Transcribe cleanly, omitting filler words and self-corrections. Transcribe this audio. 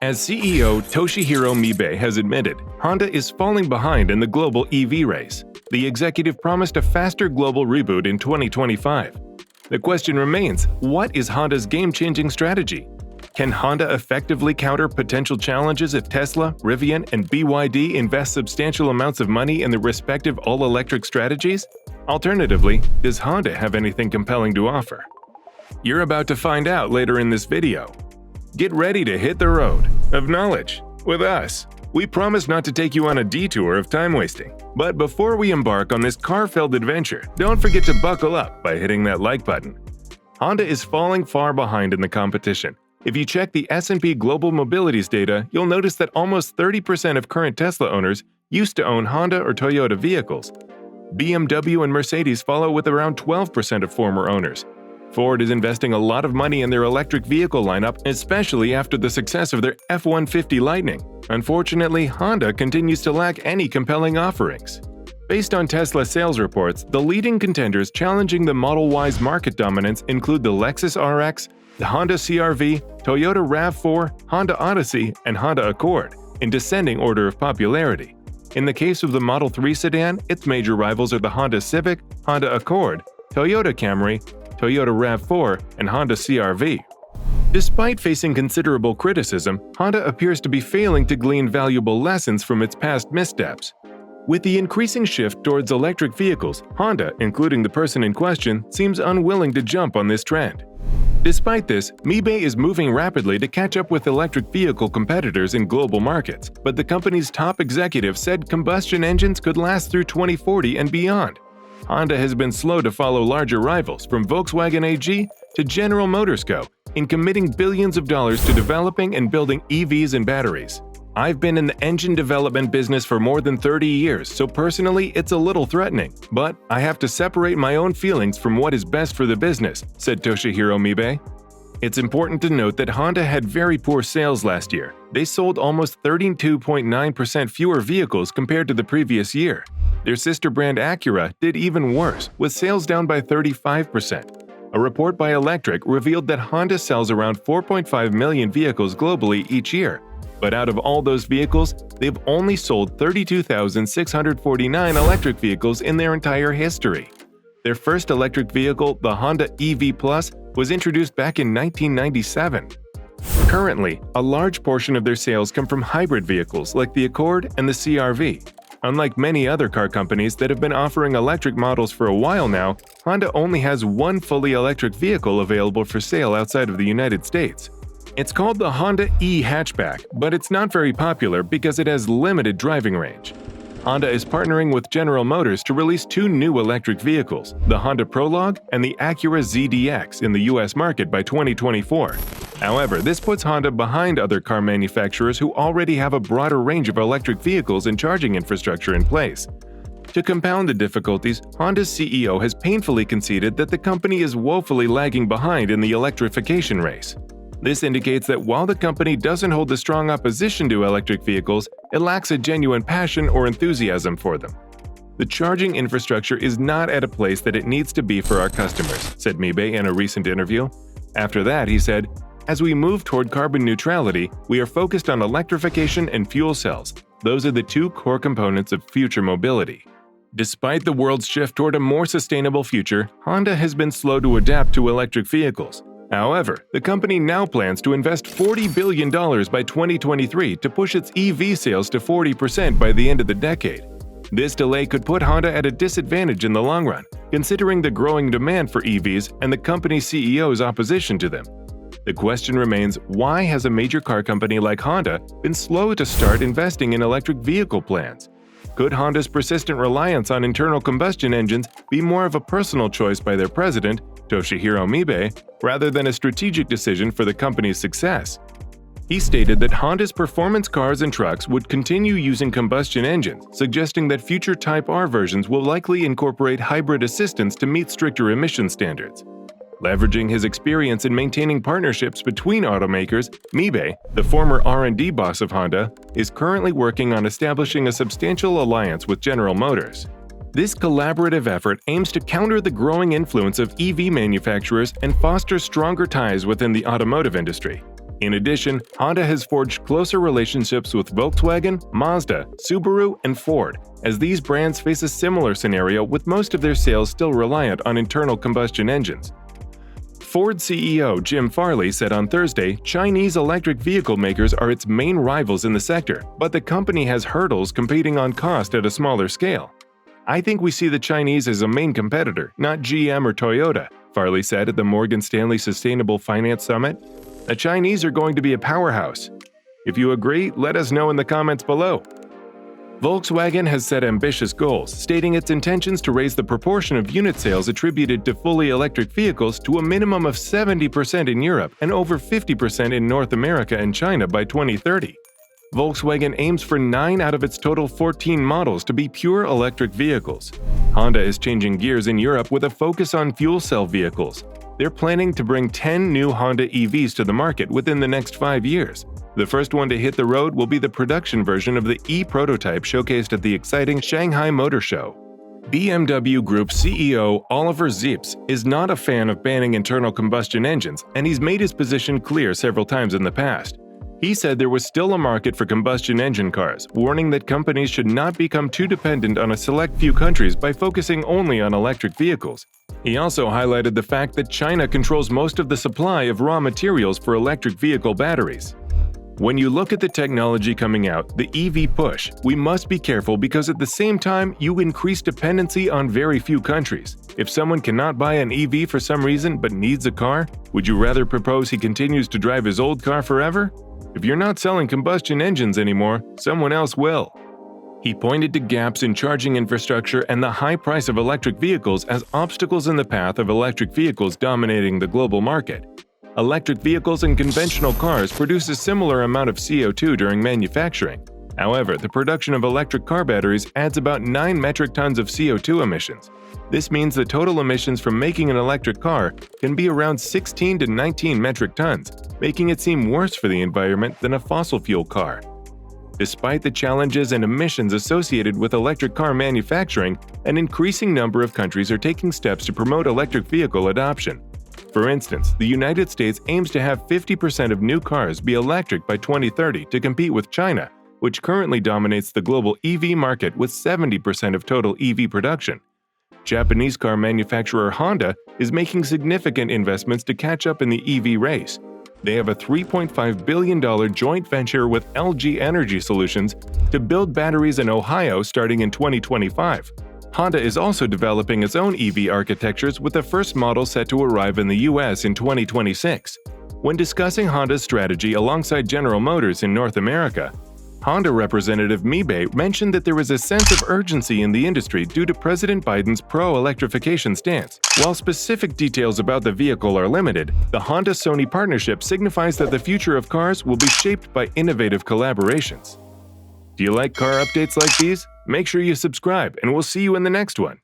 As CEO Toshihiro Mibe has admitted, Honda is falling behind in the global EV race. The executive promised a faster global reboot in 2025. The question remains, what is Honda's game-changing strategy? Can Honda effectively counter potential challenges if Tesla, Rivian, and BYD invest substantial amounts of money in their respective all-electric strategies? Alternatively, does Honda have anything compelling to offer? You're about to find out later in this video. Get ready to hit the road of knowledge with us. We promise not to take you on a detour of time wasting. But before we embark on this car-filled adventure, don't forget to buckle up by hitting that like button. Honda is falling far behind in the competition. If you check the S&P Global Mobility's data, you'll notice that almost 30% of current Tesla owners used to own Honda or Toyota vehicles. BMW and Mercedes follow with around 12% of former owners. Ford is investing a lot of money in their electric vehicle lineup, especially after the success of their F-150 Lightning. Unfortunately, Honda continues to lack any compelling offerings. Based on Tesla sales reports, the leading contenders challenging the Model Y's market dominance include the Lexus RX, the Honda CR-V, Toyota RAV4, Honda Odyssey, and Honda Accord, in descending order of popularity. In the case of the Model 3 sedan, its major rivals are the Honda Civic, Honda Accord, Toyota Camry, Toyota RAV4, and Honda CR-V. Despite facing considerable criticism, Honda appears to be failing to glean valuable lessons from its past missteps. With the increasing shift towards electric vehicles, Honda, including the person in question, seems unwilling to jump on this trend. Despite this, Mibe is moving rapidly to catch up with electric vehicle competitors in global markets, but the company's top executive said combustion engines could last through 2040 and beyond. Honda has been slow to follow larger rivals from Volkswagen AG to General Motors Co. in committing billions of dollars to developing and building EVs and batteries. I've been in the engine development business for more than 30 years, so personally it's a little threatening, but I have to separate my own feelings from what is best for the business, said Toshihiro Mibe. It's important to note that Honda had very poor sales last year. They sold almost 32.9% fewer vehicles compared to the previous year. Their sister brand Acura did even worse, with sales down by 35%. A report by Electric revealed that Honda sells around 4.5 million vehicles globally each year. But out of all those vehicles, they've only sold 32,649 electric vehicles in their entire history. Their first electric vehicle, the Honda EV Plus, was introduced back in 1997. Currently, a large portion of their sales come from hybrid vehicles like the Accord and the CR-V. Unlike many other car companies that have been offering electric models for a while now, Honda only has one fully electric vehicle available for sale outside of the United States. It's called the Honda e-Hatchback, but it's not very popular because it has limited driving range. Honda is partnering with General Motors to release two new electric vehicles, the Honda Prologue and the Acura ZDX, in the US market by 2024. However, this puts Honda behind other car manufacturers who already have a broader range of electric vehicles and charging infrastructure in place. To compound the difficulties, Honda's CEO has painfully conceded that the company is woefully lagging behind in the electrification race. This indicates that while the company doesn't hold a strong opposition to electric vehicles, it lacks a genuine passion or enthusiasm for them. The charging infrastructure is not at a place that it needs to be for our customers, said Mibe in a recent interview. After that, he said, "As we move toward carbon neutrality, we are focused on electrification and fuel cells. Those are the two core components of future mobility." Despite the world's shift toward a more sustainable future, Honda has been slow to adapt to electric vehicles. However, the company now plans to invest $40 billion by 2023 to push its EV sales to 40% by the end of the decade. This delay could put Honda at a disadvantage in the long run, considering the growing demand for EVs and the company's CEO's opposition to them. The question remains, why has a major car company like Honda been slow to start investing in electric vehicle plans? Could Honda's persistent reliance on internal combustion engines be more of a personal choice by their president, Toshihiro Mibe, rather than a strategic decision for the company's success? He stated that Honda's performance cars and trucks would continue using combustion engines, suggesting that future Type R versions will likely incorporate hybrid assistance to meet stricter emission standards. Leveraging his experience in maintaining partnerships between automakers, Mibe, the former R&D boss of Honda, is currently working on establishing a substantial alliance with General Motors. This collaborative effort aims to counter the growing influence of EV manufacturers and foster stronger ties within the automotive industry. In addition, Honda has forged closer relationships with Volkswagen, Mazda, Subaru, and Ford, as these brands face a similar scenario with most of their sales still reliant on internal combustion engines. Ford CEO Jim Farley said on Thursday Chinese electric vehicle makers are its main rivals in the sector, but the company has hurdles competing on cost at a smaller scale. "I think we see the Chinese as a main competitor, not GM or Toyota," Farley said at the Morgan Stanley Sustainable Finance Summit. "The Chinese are going to be a powerhouse. If you agree, let us know in the comments below." Volkswagen has set ambitious goals, stating its intentions to raise the proportion of unit sales attributed to fully electric vehicles to a minimum of 70% in Europe and over 50% in North America and China by 2030. Volkswagen aims for 9 out of its total 14 models to be pure electric vehicles. Honda is changing gears in Europe with a focus on fuel cell vehicles. They're planning to bring 10 new Honda EVs to the market within the next 5 years. The first one to hit the road will be the production version of the E-prototype showcased at the exciting Shanghai Motor Show. BMW Group CEO Oliver Zipse is not a fan of banning internal combustion engines, and he's made his position clear several times in the past. He said there was still a market for combustion engine cars, warning that companies should not become too dependent on a select few countries by focusing only on electric vehicles. He also highlighted the fact that China controls most of the supply of raw materials for electric vehicle batteries. "When you look at the technology coming out, the EV push, we must be careful because at the same time you increase dependency on very few countries. If someone cannot buy an EV for some reason but needs a car, would you rather propose he continues to drive his old car forever? If you're not selling combustion engines anymore, someone else will." He pointed to gaps in charging infrastructure and the high price of electric vehicles as obstacles in the path of electric vehicles dominating the global market. Electric vehicles and conventional cars produce a similar amount of CO2 during manufacturing. However, the production of electric car batteries adds about 9 metric tons of CO2 emissions. This means the total emissions from making an electric car can be around 16 to 19 metric tons, making it seem worse for the environment than a fossil fuel car. Despite the challenges and emissions associated with electric car manufacturing, an increasing number of countries are taking steps to promote electric vehicle adoption. For instance, the United States aims to have 50% of new cars be electric by 2030 to compete with China, which currently dominates the global EV market with 70% of total EV production. Japanese car manufacturer Honda is making significant investments to catch up in the EV race. They have a $3.5 billion joint venture with LG Energy Solutions to build batteries in Ohio starting in 2025. Honda is also developing its own EV architectures with the first model set to arrive in the US in 2026. When discussing Honda's strategy alongside General Motors in North America, Honda representative Mibe mentioned that there is a sense of urgency in the industry due to President Biden's pro-electrification stance. While specific details about the vehicle are limited, the Honda-Sony partnership signifies that the future of cars will be shaped by innovative collaborations. Do you like car updates like these? Make sure you subscribe, and we'll see you in the next one.